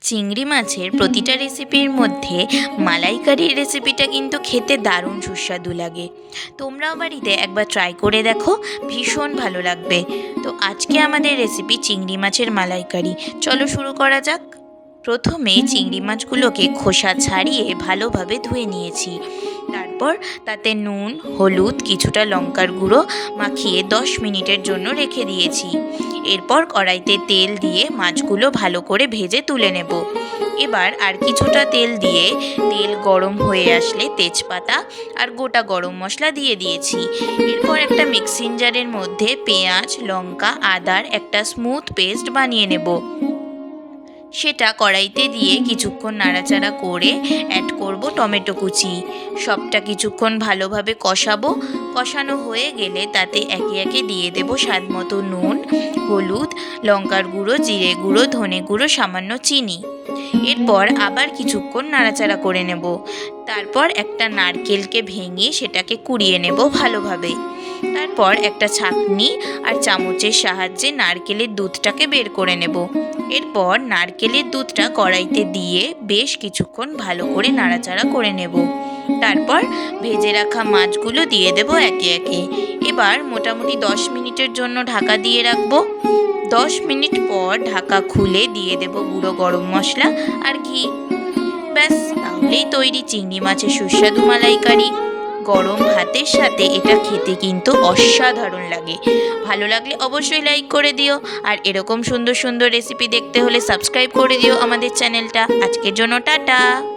চিংড়ি মাছের প্রতিটা রেসিপির মধ্যে মালাইকারির রেসিপিটা কিন্তু খেতে দারুণ সুস্বাদু লাগে। তোমরাও বাড়িতে একবার ট্রাই করে দেখো, ভীষণ ভালো লাগবে। তো আজকে আমাদের রেসিপি চিংড়ি মাছের মালাইকারি। চলো শুরু করা যাক। প্রথমে চিংড়ি মাছগুলোকে খোসা ছাড়িয়ে ভালোভাবে ধুয়ে নিয়েছি। তারপর তাতে নুন, হলুদ, কিছুটা লঙ্কার গুঁড়ো মাখিয়ে 10 মিনিটের জন্য রেখে দিয়েছি। এরপর কড়াইতে তেল দিয়ে মাছগুলো ভালো করে ভেজে তুলে নেব। এবার আর কিছুটা তেল দিয়ে তেল গরম হয়ে আসলে তেজপাতা আর গোটা গরম মশলা দিয়ে দিয়েছি। এরপর একটা মিক্সিং জারের মধ্যে পেঁয়াজ, লঙ্কা, আদার একটা স্মুথ পেস্ট বানিয়ে নেব। সেটা কড়াইতে দিয়ে কিছুক্ষণ নাড়াচাড়া করে অ্যাড করব টমেটো কুচি। সবটা কিছুক্ষণ ভালোভাবে কষানো হয়ে গেলে তাতে একে একে দিয়ে দেব স্বাদ মতো নুন, হলুদ, লঙ্কার গুঁড়ো, জিরে গুঁড়ো, ধনে গুঁড়ো, সামান্য চিনি। এরপর আবার কিছুক্ষণ নাড়াচাড়া করে নেব। তারপর একটা নারকেলকে ভেঙে সেটাকে কুড়িয়ে নেব ভালোভাবে। তারপর একটা ছাঁকনি আর চামচের সাহায্যে নারকেলের দুধটাকে বের করে নেব। এরপর নারকেলের দুধটা কড়াইতে দিয়ে বেশ কিছুক্ষণ ভালো করে নাড়াচাড়া করে নেব। তারপর ভেজে রাখা মাছগুলো দিয়ে দেব একে একে। এবার মোটামুটি 10 মিনিটের জন্য ঢাকা দিয়ে রাখবো। 10 মিনিট পর ঢাকা খুলে দিয়ে দেব গুঁড়ো গরম মশলা আর ঘি। ব্যাস, তাহলেই তৈরি চিংড়ি মাছের সুস্বাদু মালাইকারি। গরম ভাতের সাথে এটা খেতে কিন্তু অসাধারণ লাগে। ভালো লাগলে অবশ্যই লাইক করে দিও, আর এরকম সুন্দর সুন্দর রেসিপি দেখতে হলে সাবস্ক্রাইব করে দিও আমাদের চ্যানেলটা। আজকের জন্য টাটা।